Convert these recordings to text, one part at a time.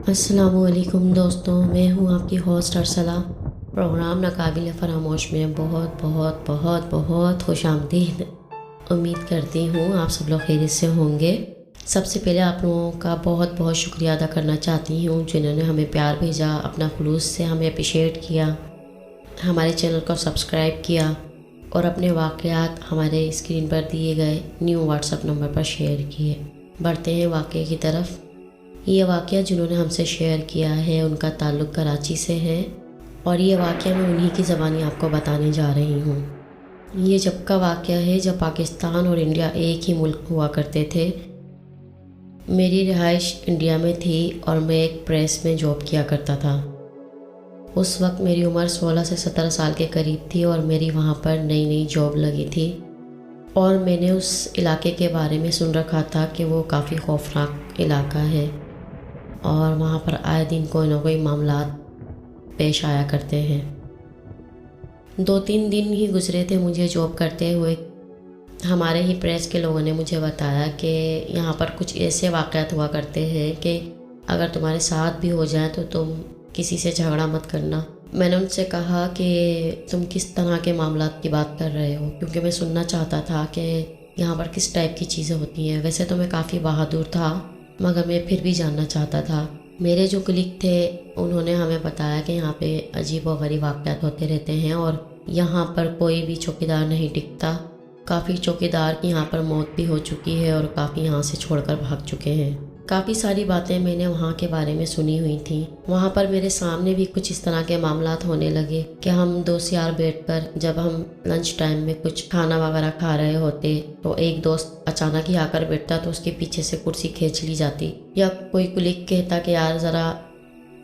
السلام علیکم دوستوں، میں ہوں آپ کی ہوسٹ ارسلہ۔ پروگرام ناقابل فراموش میں بہت بہت بہت بہت خوش آمدید۔ امید کرتی ہوں آپ سب لوگ خیریت سے ہوں گے۔ سب سے پہلے آپ لوگوں کا بہت بہت شکریہ ادا کرنا چاہتی ہوں جنہوں نے ہمیں پیار بھیجا، اپنا خلوص سے ہمیں اپریشیٹ کیا، ہمارے چینل کو سبسکرائب کیا اور اپنے واقعات ہمارے اسکرین پر دیے گئے نیو واٹس ایپ نمبر پر شیئر کیے۔ بڑھتے ہیں واقعے کی طرف۔ یہ واقعہ جنہوں نے ہم سے شیئر کیا ہے ان کا تعلق کراچی سے ہے، اور یہ واقعہ میں انہی کی زبانی آپ کو بتانے جا رہی ہوں۔ یہ جب کا واقعہ ہے جب پاکستان اور انڈیا ایک ہی ملک ہوا کرتے تھے۔ میری رہائش انڈیا میں تھی اور میں ایک پریس میں جاب کیا کرتا تھا۔ اس وقت میری عمر 16 سے 17 سال کے قریب تھی اور میری وہاں پر نئی نئی جاب لگی تھی، اور میں نے اس علاقے کے بارے میں سن رکھا تھا کہ وہ کافی خوفناک علاقہ ہے اور وہاں پر آئے دن کوئی نہ کوئی معاملات پیش آیا کرتے ہیں۔ 2-3 دن ہی گزرے تھے مجھے جاب کرتے ہوئے، ہمارے ہی پریس کے لوگوں نے مجھے بتایا کہ یہاں پر کچھ ایسے واقعات ہوا کرتے ہیں کہ اگر تمہارے ساتھ بھی ہو جائیں تو تم کسی سے جھگڑا مت کرنا۔ میں نے ان سے کہا کہ تم کس طرح کے معاملات کی بات کر رہے ہو، کیونکہ میں سننا چاہتا تھا کہ یہاں پر کس ٹائپ کی چیزیں ہوتی ہیں۔ ویسے تو میں کافی بہادر تھا مگر میں پھر بھی جاننا چاہتا تھا۔ میرے جو کلیگ تھے انہوں نے ہمیں بتایا کہ یہاں پہ عجیب و غریب واقعات ہوتے رہتے ہیں اور یہاں پر کوئی بھی چوکیدار نہیں ٹکتا۔ کافی چوکیدار کی یہاں پر موت بھی ہو چکی ہے اور کافی یہاں سے چھوڑ کر بھاگ چکے ہیں۔ کافی ساری باتیں میں نے وہاں کے بارے میں سنی ہوئی تھیں۔ وہاں پر میرے سامنے بھی کچھ اس طرح کے معاملات ہونے لگے کہ ہم دوست یار بیٹھ کر جب ہم لنچ ٹائم میں کچھ کھانا وغیرہ کھا رہے ہوتے تو ایک دوست اچانک ہی آ کر بیٹھتا تو اس کے پیچھے سے کرسی کھینچ لی جاتی، یا کوئی کلیگ کہتا کہ یار ذرا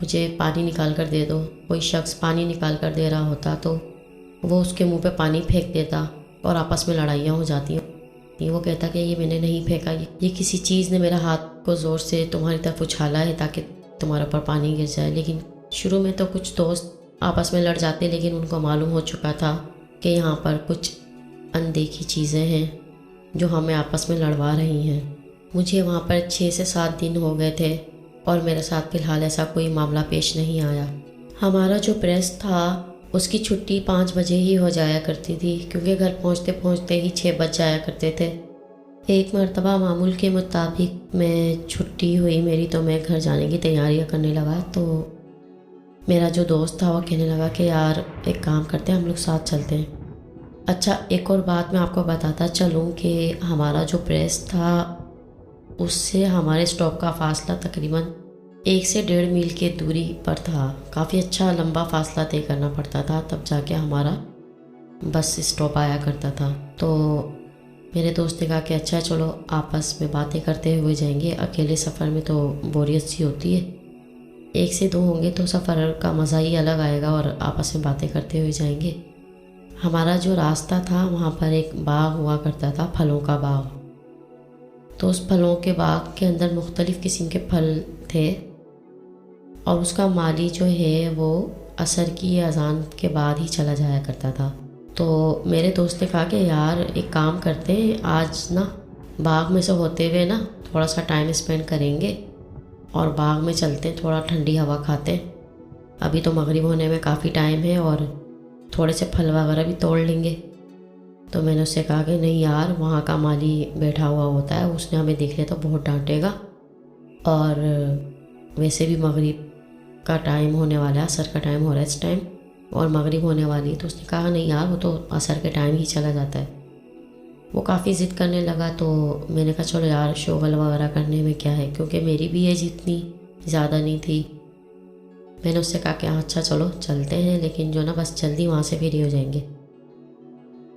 مجھے پانی نکال کر دے دو۔ کوئی شخص پانی نکال کر دے رہا ہوتا تو وہ اس کے منہ پہ پانی پھینک دیتا اور آپس میں لڑائیاں ہو جاتی۔ وہ کہتا کہ یہ میں نے نہیں پھینکا، یہ کسی چیز نے میرا ہاتھ کو زور سے تمہاری طرف اچھالا ہے تاکہ تمہارے اوپر پانی گر جائے۔ لیکن شروع میں تو کچھ دوست آپس میں لڑ جاتے، لیکن ان کو معلوم ہو چکا تھا کہ یہاں پر کچھ اندیکھی چیزیں ہیں جو ہمیں آپس میں لڑوا رہی ہیں۔ مجھے وہاں پر 6 سے 7 دن ہو گئے تھے اور میرے ساتھ فی الحال ایسا کوئی معاملہ پیش نہیں آیا۔ ہمارا جو پریس تھا اس کی چھٹی 5 بجے ہی ہو جایا کرتی تھی، کیونکہ گھر پہنچتے پہنچتے ہی 6 بج جایا کرتے تھے۔ ایک مرتبہ معمول کے مطابق میں چھٹی ہوئی میری تو میں گھر جانے کی تیاریاں کرنے لگا، تو میرا جو دوست تھا وہ کہنے لگا کہ یار ایک کام کرتے ہیں، ہم لوگ ساتھ چلتے ہیں۔ اچھا، ایک اور بات میں آپ کو بتاتا چلوں کہ ہمارا جو پریس تھا اس سے ہمارے اسٹاپ کا فاصلہ تقریباً 1 سے 1.5 میل کے دوری پر تھا۔ کافی اچھا لمبا فاصلہ طے کرنا پڑتا تھا تب جا کے ہمارا بس اسٹاپ آیا کرتا تھا۔ تو میرے دوست نے کہا کہ اچھا چلو آپس میں باتیں کرتے ہوئے جائیں گے، اکیلے سفر میں تو بوریت سی ہوتی ہے، 1 سے 2 ہوں گے تو سفر کا مزہ ہی الگ آئے گا اور آپس میں باتیں کرتے ہوئے جائیں گے۔ ہمارا جو راستہ تھا وہاں پر ایک باغ ہوا کرتا تھا، پھلوں کا باغ۔ تو اس پھلوں کے باغ کے اندر مختلف قسم کے پھل تھے اور اس کا مالی جو ہے وہ عصر کی اذان کے بعد ہی چلا جایا کرتا تھا۔ تو میرے دوست نے کہا کہ یار ایک کام کرتے ہیں، آج نا باغ میں سے ہوتے ہوئے نا تھوڑا سا ٹائم اسپینڈ کریں گے اور باغ میں چلتے ہیں، تھوڑا ٹھنڈی ہوا کھاتے ہیں، ابھی تو مغرب ہونے میں کافی ٹائم ہے اور تھوڑے سے پھل وغیرہ بھی توڑ لیں گے۔ تو میں نے اس سے کہا کہ نہیں یار، وہاں کا مالی بیٹھا ہوا ہوتا ہے، اس نے ہمیں دیکھ لیا تو بہت ڈانٹے گا، اور ویسے بھی مغرب کا ٹائم ہونے والا ہے، عصر کا ٹائم ہو رہا ہے اس ٹائم اور مغرب ہونے والی ہے۔ تو اس نے کہا نہیں یار، وہ تو عصر کے ٹائم ہی چلا جاتا ہے۔ وہ کافی ضد کرنے لگا تو میں نے کہا چلو یار شغل وغیرہ کرنے میں کیا ہے، کیونکہ میری بھی ایج اتنی زیادہ نہیں تھی۔ میں نے اس سے کہا کہ اچھا چلو چلتے ہیں، لیکن جو نا بس جلدی وہاں سے فری ہو جائیں گے۔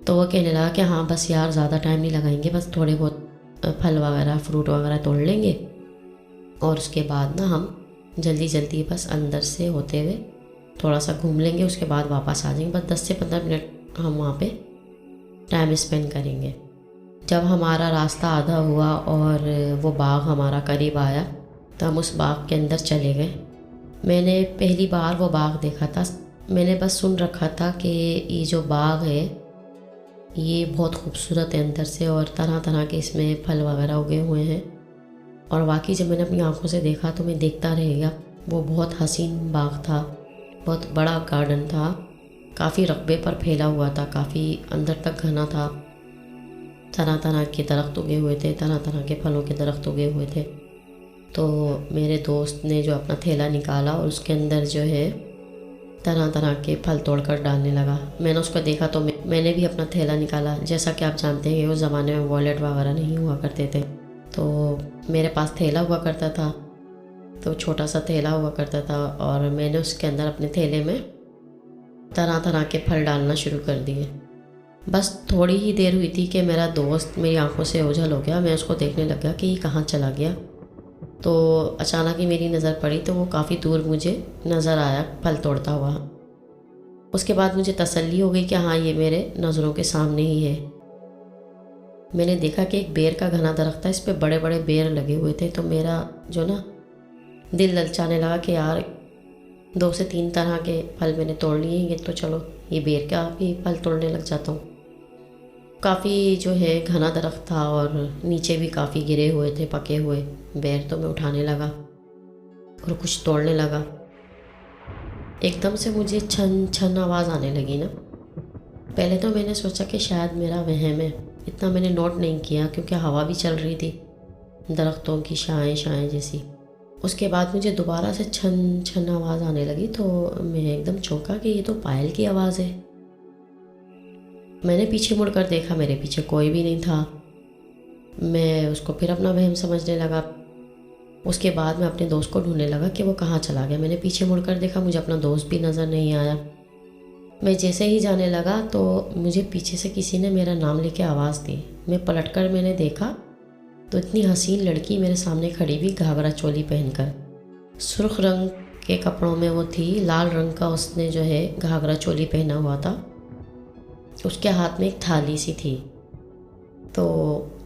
تو وہ کہنے لگا کہ ہاں بس یار زیادہ ٹائم نہیں لگائیں گے، بس تھوڑے بہت پھل وغیرہ فروٹ وغیرہ توڑ لیں گے اور اس کے بعد نا ہم جلدی بس اندر سے ہوتے ہوئے تھوڑا سا گھوم لیں گے، اس کے بعد واپس آ جائیں گے، بس 10 سے 15 منٹ ہم وہاں پہ ٹائم اسپینڈ کریں گے۔ جب ہمارا راستہ آدھا ہوا اور وہ باغ ہمارا قریب آیا تو ہم اس باغ کے اندر چلے گئے۔ میں نے پہلی بار وہ باغ دیکھا تھا، میں نے بس سن رکھا تھا کہ یہ جو باغ ہے یہ بہت خوبصورت ہے اندر سے اور طرح طرح کے اس میں پھل وغیرہ اگے ہوئے ہیں، اور واقعی جب میں نے اپنی آنکھوں سے دیکھا تو میں دیکھتا رہ گیا۔ وہ بہت حسین باغ تھا، بہت بڑا گارڈن تھا، کافی رقبے پر پھیلا ہوا تھا، کافی اندر تک گھنا تھا، طرح طرح کے درخت اگے ہوئے تھے، طرح طرح کے پھلوں کے درخت اگے ہوئے تھے۔ تو میرے دوست نے جو اپنا تھیلا نکالا اور اس کے اندر جو ہے طرح طرح کے پھل توڑ کر ڈالنے لگا۔ میں نے اس کو دیکھا تو میں نے بھی اپنا تھیلا نکالا۔ جیسا کہ آپ جانتے ہیں اس زمانے میں والیٹ وغیرہ نہیں ہوا کرتے تھے، تو میرے پاس تھیلا ہوا کرتا تھا، تو چھوٹا سا تھیلا ہوا کرتا تھا، اور میں نے اس کے اندر اپنے تھیلے میں طرح طرح کے پھل ڈالنا شروع کر دیے۔ بس تھوڑی ہی دیر ہوئی تھی کہ میرا دوست میری آنکھوں سے اوجھل ہو گیا۔ میں اس کو دیکھنے لگ گیا کہ یہ کہاں چلا گیا، تو اچانک ہی میری نظر پڑی تو وہ کافی دور مجھے نظر آیا پھل توڑتا ہوا۔ اس کے بعد مجھے تسلی ہو گئی کہ ہاں یہ میرے نظروں کے سامنے ہی ہے۔ میں نے دیکھا کہ ایک بیر کا گھنا درخت تھا، اس پہ بڑے بڑے بیر لگے ہوئے تھے، تو میرا جو نا دل للچانے لگا کہ یار 2 سے 3 طرح کے پھل میں نے توڑ لیے ہیں، یہ تو چلو یہ بیر کا بھی پھل توڑنے لگ جاتا ہوں۔ کافی جو ہے گھنا درخت تھا اور نیچے بھی کافی گرے ہوئے تھے پکے ہوئے بیر، تو میں اٹھانے لگا اور کچھ توڑنے لگا۔ ایک دم سے مجھے چھن چھن آواز آنے لگی نا۔ پہلے تو میں نے سوچا کہ شاید میرا وہم ہے، اتنا میں نے نوٹ نہیں کیا کیونکہ ہوا بھی چل رہی تھی، درختوں کی شائیں شائیں جیسی۔ اس کے بعد مجھے دوبارہ سے چھن چھن آواز آنے لگی، تو میں ایک دم چونکا کہ یہ تو پائل کی آواز ہے۔ میں نے پیچھے مڑ کر دیکھا، میرے پیچھے کوئی بھی نہیں تھا۔ میں اس کو پھر اپنا وہم سمجھنے لگا۔ اس کے بعد میں اپنے دوست کو ڈھونڈنے لگا کہ وہ کہاں چلا گیا۔ میں نے پیچھے مڑ کر دیکھا، مجھے اپنا دوست بھی نظر نہیں آیا۔ میں جیسے ہی جانے لگا تو مجھے پیچھے سے کسی نے میرا نام لے کے آواز دی۔ میں پلٹ کر میں نے دیکھا تو اتنی حسین لڑکی میرے سامنے کھڑی ہوئی، گھاگھرا چولی پہن کر، سرخ رنگ کے کپڑوں میں وہ تھی، لال رنگ کا اس نے جو ہے گھاگھرا چولی پہنا ہوا تھا، اس کے ہاتھ میں ایک تھالی سی تھی۔ تو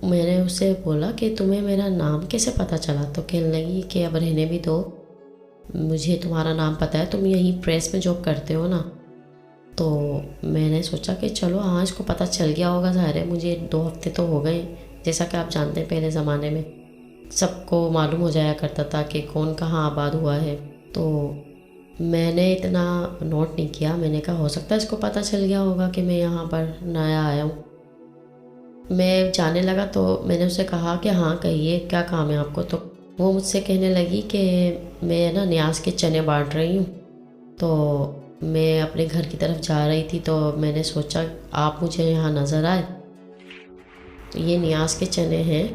میں نے اسے بولا کہ تمہیں میرا نام کیسے پتہ چلا؟ تو کہنے لگی کہ اب رہنے بھی دو، مجھے تمہارا نام پتہ ہے، تم یہیں پریس میں جاب کرتے ہو نا۔ تو میں نے سوچا کہ چلو ہاں اس کو پتہ چل گیا ہوگا، ظاہر ہے، مجھے 2 ہفتے تو ہو گئے، جیسا کہ آپ جانتے ہیں پہلے زمانے میں سب کو معلوم ہو جایا کرتا تھا کہ کون کہاں آباد ہوا ہے۔ تو میں نے اتنا نوٹ نہیں کیا، میں نے کہا ہو سکتا ہے اس کو پتہ چل گیا ہوگا کہ میں یہاں پر نیا آیا ہوں۔ میں جانے لگا تو میں نے اسے کہا کہ ہاں کہیے کیا کام ہے آپ کو؟ تو وہ مجھ سے کہنے لگی کہ میں نا نیاز کے چنے بانٹ رہی ہوں، تو میں اپنے گھر کی طرف جا رہی تھی، تو میں نے سوچا آپ مجھے یہاں نظر آئے، تو یہ نیاز کے چنے ہیں،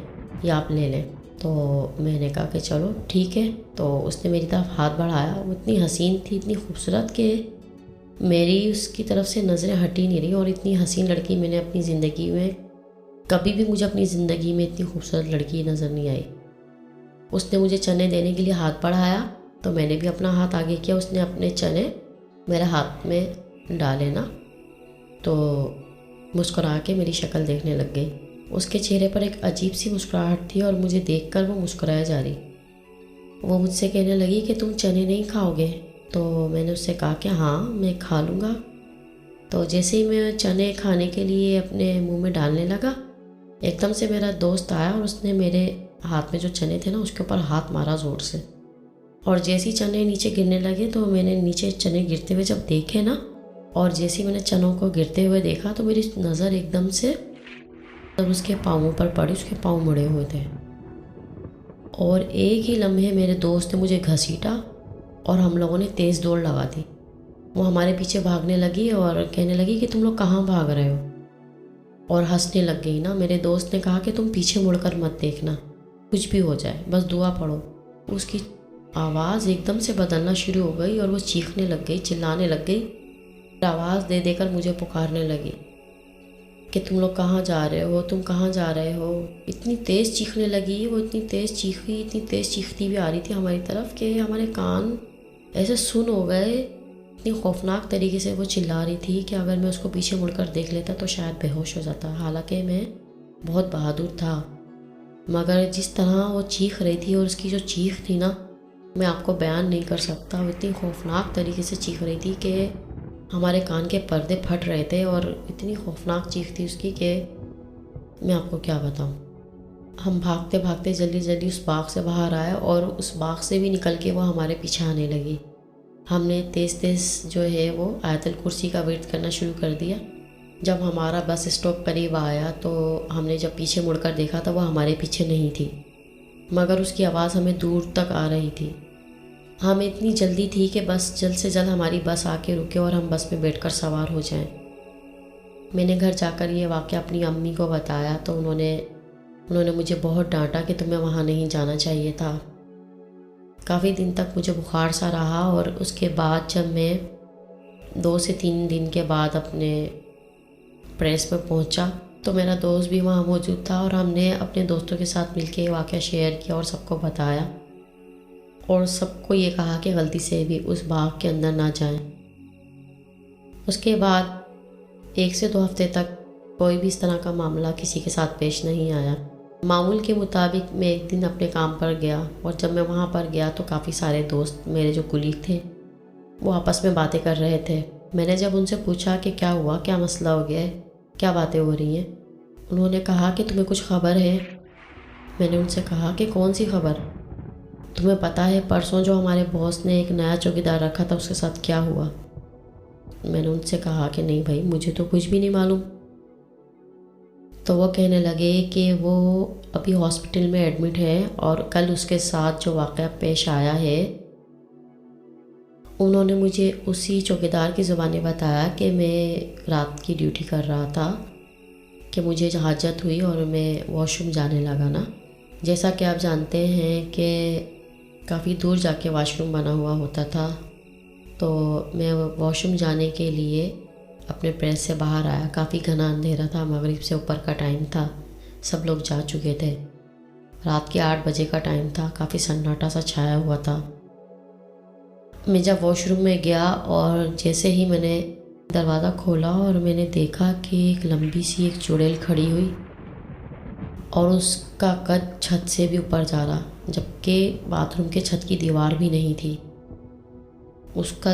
یہ آپ لے لیں۔ تو میں نے کہا کہ چلو ٹھیک ہے۔ تو اس نے میری طرف ہاتھ بڑھایا، وہ اتنی حسین تھی، اتنی خوبصورت کہ میری اس کی طرف سے نظریں ہٹ ہی نہیں رہی، اور اتنی حسین لڑکی میں نے اپنی زندگی میں کبھی بھی، مجھے اپنی زندگی میں اتنی خوبصورت لڑکی نظر نہیں آئی۔ اس نے مجھے چنے دینے کے لیے ہاتھ بڑھایا تو میں نے بھی اپنا ہاتھ آگے کیا، اس نے اپنے چنے میرے ہاتھ میں ڈالے نا، تو مسکرا کے میری شکل دیکھنے لگ گئی۔ اس کے چہرے پر ایک عجیب سی مسکراہٹ تھی اور مجھے دیکھ کر وہ مسکرایا جا رہی۔ وہ مجھ سے کہنے لگی کہ تم چنے نہیں کھاؤ گے؟ تو میں نے اس سے کہا کہ ہاں میں کھا لوں گا۔ تو جیسے ہی میں چنے کھانے کے لیے اپنے منہ میں ڈالنے لگا، ایک دم سے میرا دوست آیا اور اس نے میرے ہاتھ میں جو چنے تھے نا اس کے اوپر ہاتھ مارا زور سے، اور جیسے ہی چنے نیچے گرنے لگے تو میں نے نیچے چنے گرتے ہوئے جب دیکھے نا، اور جیسے ہی میں نے چنوں کو گرتے ہوئے دیکھا تو میری نظر ایک دم سے جب اس کے پاؤں پر پڑی، اس کے پاؤں مڑے ہوئے تھے، اور ایک ہی لمحے میرے دوست نے مجھے گھسیٹا اور ہم لوگوں نے تیز دوڑ لگا دی۔ وہ ہمارے پیچھے بھاگنے لگی اور کہنے لگی کہ تم لوگ کہاں بھاگ رہے ہو، اور ہنسنے لگ گئی نا۔ میرے دوست نے کہا کہ تم پیچھے مڑ کر مت دیکھنا، کچھ بھی ہو جائے بس دعا پڑھو۔ اس کی آواز ایک دم سے بدلنا شروع ہو گئی اور وہ چیخنے لگ گئی، چلانے لگ گئی، آواز دے دے کر مجھے پکارنے لگی کہ تم لوگ کہاں جا رہے ہو، تم کہاں جا رہے ہو۔ اتنی تیز چیخنے لگی، وہ اتنی تیز چیخی، اتنی تیز چیختی بھی آ رہی تھی ہماری طرف کہ ہمارے کان ایسے سن ہو گئے۔ اتنی خوفناک طریقے سے وہ چلا رہی تھی کہ اگر میں اس کو پیچھے مڑ کر دیکھ لیتا تو شاید بے ہوش ہو جاتا۔ حالانکہ میں بہت بہادر تھا، مگر جس طرح وہ چیخ رہی تھی اور اس کی جو چیخ تھی نا، میں آپ کو بیان نہیں کر سکتا۔ وہ اتنی خوفناک طریقے سے چیخ رہی تھی کہ ہمارے کان کے پردے پھٹ رہے تھے، اور اتنی خوفناک چیخ تھی اس کی کہ میں آپ کو کیا بتاؤں۔ ہم بھاگتے بھاگتے جلدی جلدی اس باغ سے باہر آئے اور اس باغ سے بھی نکل کے وہ ہمارے پیچھے آنے لگی۔ ہم نے تیز تیز جو ہے وہ آیت الکرسی کا ورد کرنا شروع کر دیا۔ جب ہمارا بس اسٹاپ قریب آیا تو ہم نے جب پیچھے مڑ کر دیکھا تو وہ ہمارے پیچھے نہیں تھی، مگر اس کی آواز ہمیں دور تک آ رہی تھی۔ ہمیں اتنی جلدی تھی کہ بس جلد سے جلد ہماری بس آ کے رکے اور ہم بس میں بیٹھ کر سوار ہو جائیں۔ میں نے گھر جا کر یہ واقعہ اپنی امی کو بتایا تو انہوں نے مجھے بہت ڈانٹا کہ تمہیں وہاں نہیں جانا چاہیے تھا۔ کافی دن تک مجھے بخار سا رہا، اور اس کے بعد جب میں 2 سے 3 دن کے بعد اپنے پریس میں پہنچا تو میرا دوست بھی وہاں موجود تھا، اور ہم نے اپنے دوستوں کے ساتھ مل کے یہ واقعہ شیئر کیا اور سب کو بتایا، اور سب کو یہ کہا کہ غلطی سے بھی اس باغ کے اندر نہ جائیں۔ اس کے بعد 1 سے 2 ہفتے تک کوئی بھی اس طرح کا معاملہ کسی کے ساتھ پیش نہیں آیا۔ معمول کے مطابق میں ایک دن اپنے کام پر گیا، اور جب میں وہاں پر گیا تو کافی سارے دوست میرے جو کلیگ تھے وہ آپس میں باتیں کر رہے تھے۔ میں نے جب ان سے پوچھا کہ کیا ہوا، کیا مسئلہ ہو گیا ہے، کیا باتیں ہو رہی ہیں، انہوں نے کہا کہ تمہیں کچھ خبر ہے۔ میں نے ان سے کہا کہ کون سی خبر؟ تمہیں پتہ ہے پرسوں جو ہمارے باس نے ایک نیا چوکیدار رکھا تھا اس کے ساتھ کیا ہوا؟ میں نے ان سے کہا کہ نہیں بھائی، مجھے تو کچھ بھی نہیں معلوم۔ تو وہ کہنے لگے کہ وہ ابھی ہاسپٹل میں ایڈمٹ ہے، اور کل اس کے ساتھ جو واقعہ پیش آیا ہے انہوں نے مجھے اسی چوکیدار کی زبانیں بتایا کہ میں رات کی ڈیوٹی کر رہا تھا کہ مجھے حاجت ہوئی اور میں واش روم جانے لگا نا۔ جیسا کہ آپ جانتے ہیں کہ کافی دور جا کے واش روم بنا ہوا ہوتا تھا، تو میں واش روم جانے کے لیے اپنے پریس سے باہر آیا۔ کافی گھنا اندھیرا تھا، مغرب سے اوپر کا ٹائم تھا، سب لوگ جا چکے تھے، رات کے 8 بجے کا ٹائم تھا، کافی سناٹا سا چھایا ہوا تھا۔ میں جب واش روم میں گیا اور جیسے ہی میں نے دروازہ کھولا اور میں نے دیکھا کہ ایک لمبی سی ایک چڑیل کھڑی ہوئی، اور اس کا قد چھت سے بھی اوپر جا رہا، جبکہ باتھ روم کے چھت کی دیوار بھی نہیں تھی۔ اس کا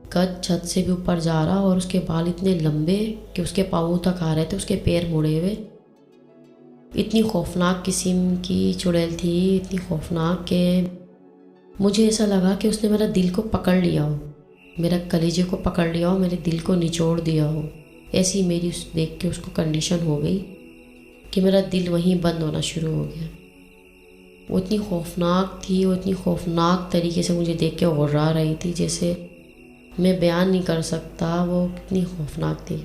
قد چھت سے بھی اوپر جا رہا، اور اس کے بال اتنے لمبے کہ اس کے پاؤں تک آ رہے تھے، اس کے پیر مڑے ہوئے۔ اتنی خوفناک قسم کی چڑیل تھی، اتنی خوفناک کہ مجھے ایسا لگا کہ اس نے میرا دل کو پکڑ لیا ہو، میرا کلیجے کو پکڑ لیا ہو، میرے دل کو نچوڑ دیا ہو۔ ایسی میری دیکھ کے اس کو کنڈیشن ہو گئی کہ میرا دل وہیں بند ہونا شروع ہو گیا۔ وہ اتنی خوفناک تھی، وہ اتنی خوفناک طریقے سے مجھے دیکھ کے غرا رہی تھی، جیسے میں بیان نہیں کر سکتا وہ کتنی خوفناک تھی۔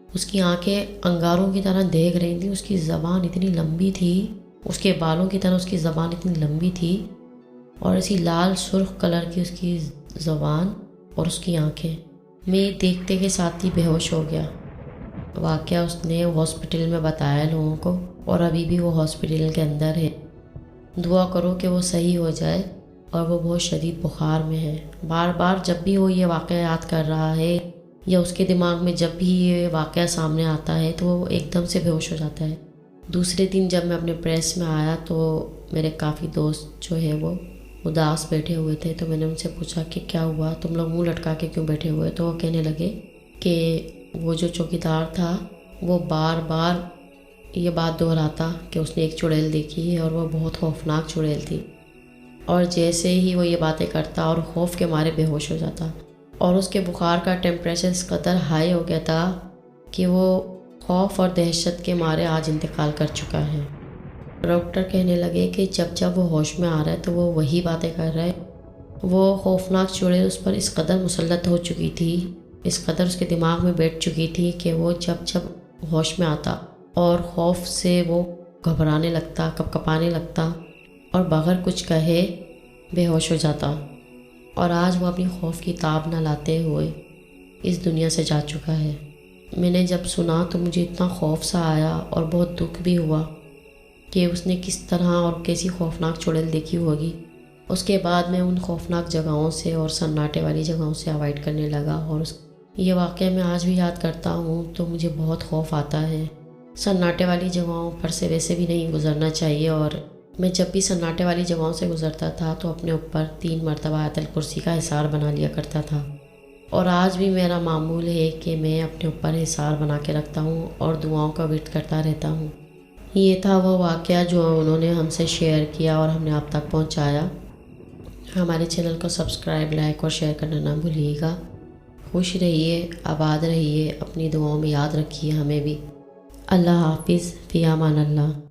اس کی آنکھیں انگاروں کی طرح دیکھ رہی تھیں، اس کی زبان اتنی لمبی تھی، اس کے بالوں کی طرح اس کی زبان اتنی لمبی تھی، اور ایسی لال سرخ کلر کی اس کی زبان اور اس کی آنکھیں۔ میں دیکھتے کے ساتھ ہی بے ہوش ہو گیا۔ واقعہ اس نے ہاسپٹل میں بتایا لوگوں کو، اور ابھی بھی وہ ہاسپٹل کے اندر ہے۔ دعا کرو کہ وہ صحیح ہو جائے، اور وہ بہت شدید بخار میں ہے۔ بار بار جب بھی وہ یہ واقعہ یاد کر رہا ہے، یا اس کے دماغ میں جب بھی یہ واقعہ سامنے آتا ہے تو وہ ایک دم سے بے ہوش ہو جاتا ہے۔ دوسرے دن جب میں اپنے پریس میں آیا تو میرے کافی دوست جو ہے وہ اداس بیٹھے ہوئے تھے، تو میں نے ان سے پوچھا کہ کیا ہوا، تم لوگ منہ لٹکا کے کیوں بیٹھے ہوئے؟ تو وہ کہنے لگے کہ وہ جو چوکیدار تھا وہ بار بار یہ بات دہراتا کہ اس نے ایک چڑیل دیکھی ہے، اور وہ بہت خوفناک چڑیل تھی، اور جیسے ہی وہ یہ باتیں کرتا اور خوف کے مارے بے ہوش ہو جاتا، اور اس کے بخار کا ٹیمپریچر اس قدر ہائی ہو گیا تھا کہ وہ خوف اور دہشت کے مارے آج انتقال کر چکا ہے۔ ڈاکٹر کہنے لگے کہ جب وہ ہوش میں آ رہا ہے تو وہ وہی باتیں کر رہا ہے۔ وہ خوفناک چڑیل اس پر اس قدر مسلط ہو چکی تھی، اس قدر اس کے دماغ میں بیٹھ چکی تھی کہ وہ جب ہوش میں آتا اور خوف سے وہ گھبرانے لگتا، کپکپانے لگتا، اور بغیر کچھ کہے بے ہوش ہو جاتا، اور آج وہ اپنی خوف کی تاب نہ لاتے ہوئے اس دنیا سے جا چکا ہے۔ میں نے جب سنا تو مجھے اتنا خوف سا آیا اور بہت دکھ بھی ہوا کہ اس نے کس طرح اور کیسی خوفناک چڑیل دیکھی ہوگی۔ اس کے بعد میں ان خوفناک جگہوں سے اور سناٹے والی جگہوں سے اوائڈ کرنے لگا، اور یہ واقعہ میں آج بھی یاد کرتا ہوں تو مجھے بہت خوف آتا ہے۔ سناٹے والی جگہوں پر سے ویسے بھی نہیں گزرنا چاہیے، اور میں جب بھی سناٹے والی جگہوں سے گزرتا تھا تو اپنے اوپر 3 مرتبہ آیت الکرسی کا حصار بنا لیا کرتا تھا، اور آج بھی میرا معمول ہے کہ میں اپنے اوپر حصار بنا کے رکھتا ہوں اور دعاؤں کا ورد کرتا رہتا ہوں۔ یہ تھا وہ واقعہ جو انہوں نے ہم سے شیئر کیا اور ہم نے آپ تک پہنچایا۔ ہمارے چینل کو سبسکرائب، لائک اور شیئر کرنا نہ بھولیے گا۔ خوش رہیے، آباد رہیے، اپنی دعاؤں میں یاد رکھیے ہمیں بھی۔ اللہ حافظ، فی امان اللہ۔